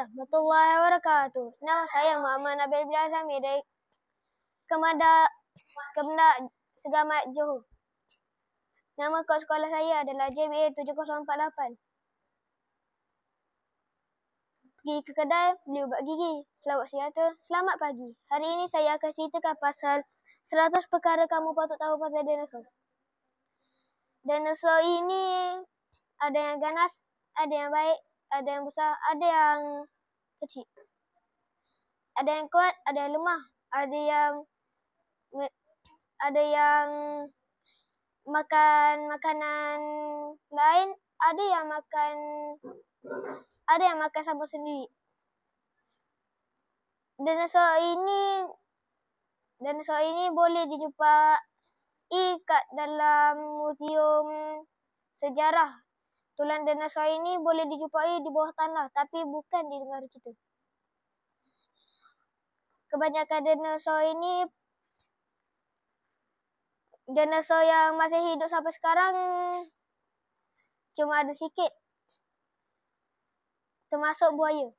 warahmatullahi wabarakatuh. Nama saya Muhammad Nabil bin Azami dari Kemendak Segamat Johor. Nama kod sekolah saya adalah JBA 7048. Pergi ke kedai, beli ubat gigi. Selamat siang, selamat pagi. Hari ini saya akan ceritakan pasal 100 perkara kamu patut tahu pasal dinosaur. Dinosaur ini ada yang ganas, ada yang baik, ada yang besar, ada yang kecil. Ada yang kuat, ada yang lemah, ada yang makan makanan lain, ada yang makan sampah sendiri. Dinosaur ini boleh dijumpai kat dalam muzium sejarah. Tulang dinosaur ini boleh dijumpai di bawah tanah, tapi bukan di negara kita. Kebanyakan dinosaur yang masih hidup sampai sekarang cuma ada sikit. Termasuk buaya.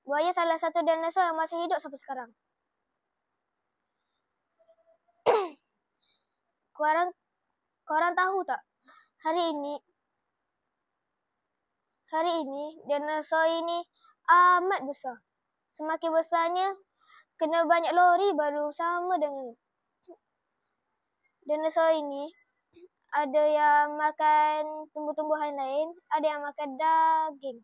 Buaya salah satu dinosaur yang masih hidup sampai sekarang. Korang tahu tak? Hari ini dinosaur ini amat besar. Semakin besarnya, kena banyak lori baru sama dengan dinosaur ini. Ada yang makan tumbuh-tumbuhan lain, ada yang makan daging.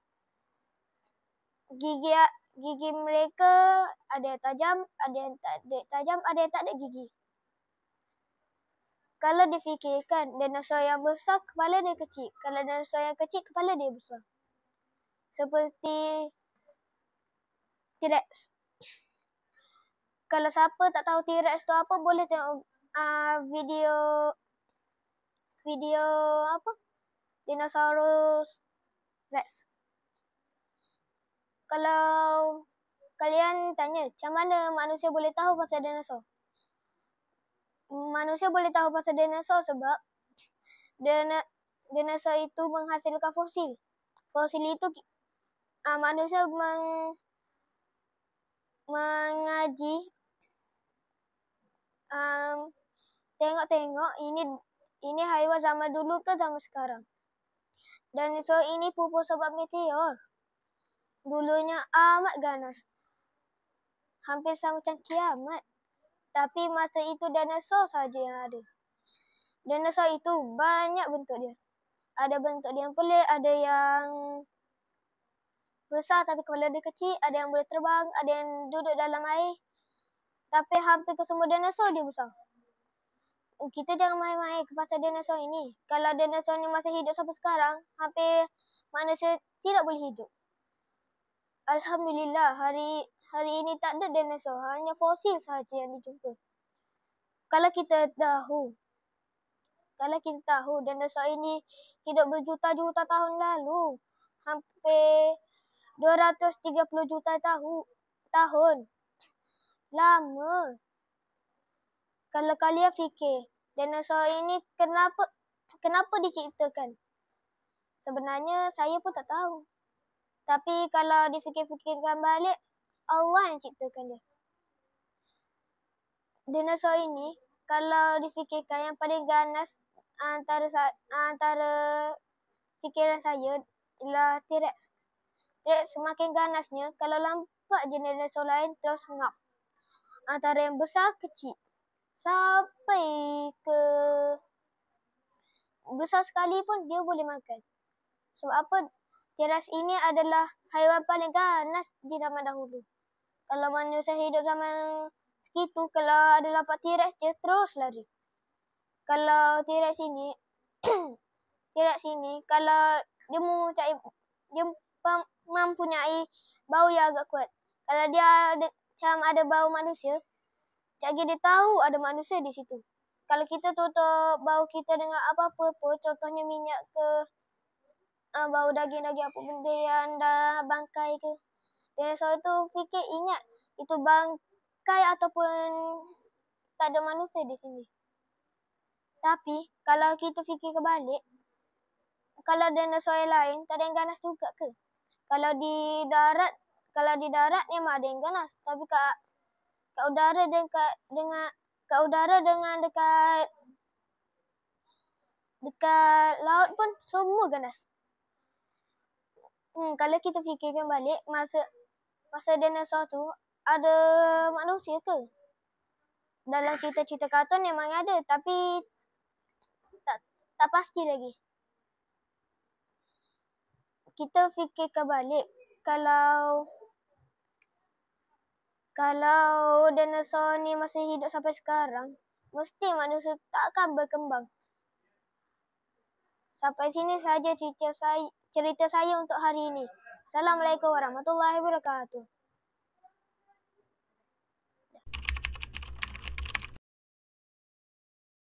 Gigi mereka ada yang tajam, ada yang tak ada tajam, ada yang tak ada gigi. Kalau difikirkan, dinosaur yang besar kepala dia kecil. Kalau dinosaur yang kecil kepala dia besar. Seperti T-Rex. Kalau siapa tak tahu T-Rex tu apa, boleh tengok video apa? Dinosaurus Rex. Kalau kalian tanya, macam mana manusia boleh tahu pasal dinosaur? Manusia boleh tahu pasal dinosaur sebab dinosaur itu menghasilkan fosil. Fosil itu manusia mengaji, tengok-tengok ini haiwan zaman dulu ke zaman sekarang. Dinosaur ini pupus sebab meteor. Dulunya amat ganas. Hampir sama macam kiamat. Tapi masa itu dinosaur saja yang ada. Dinosaur itu banyak bentuk dia. Ada bentuk dia yang pelik, ada yang besar tapi kepala dia kecil, ada yang boleh terbang, ada yang duduk dalam air. Tapi hampir kesemua dinosaur dia besar. Kita jangan main-main ke pasal dinosaur ini. Kalau dinosaur ini masih hidup sampai sekarang, hampir manusia tidak boleh hidup. Alhamdulillah, hari ini tak ada dinosaur, hanya fosil sahaja yang dijumpa. Kalau kita tahu dinosaur ini hidup berjuta-juta tahun lalu, hampir 230 juta tahun. Lama. Kalau kalian fikir, dinosaur ini kenapa diciptakan? Sebenarnya saya pun tak tahu. Tapi kalau difikir-fikirkan balik, Allah yang ciptakan dia. Dinosaur ini, kalau difikirkan yang paling ganas antara fikiran saya ialah T-Rex. T-Rex semakin ganasnya, kalau nampak je dinosaur lain terus ngap. Antara yang besar kecil. Sampai ke besar sekali pun dia boleh makan. Sebab apa? T-Rex ini adalah haiwan paling ganas di zaman dahulu. Kalau manusia hidup zaman segitu, kalau ada nampak T-Rex dia terus lari. Kalau T-Rex ini kalau dia mempunyai bau yang agak kuat. Kalau dia ada bau manusia, jadi dia tahu ada manusia di situ. Kalau kita tutup bau kita dengan apa-apa pun, contohnya minyak ke bau daging-daging apa benda yang dah bangkai ke, dinosaur itu fikir ingat itu bangkai ataupun tak ada manusia di sini. Tapi kalau kita fikir kebalik, kalau dinosaur yang lain tak ada yang ganas juga ke? Kalau di darat memang ada yang ganas, tapi kat udara dengan dekat laut pun semua ganas. Kalau kita fikirkan balik, masa dinosaur tu ada manusia ke? Dalam cerita-cerita kartun memang ada, tapi tak pasti lagi. Kita fikirkan balik, kalau dinosaur ni masih hidup sampai sekarang, mesti manusia tak akan berkembang. Sampai sini saja cerita saya untuk hari ini. Assalamualaikum warahmatullahi wabarakatuh.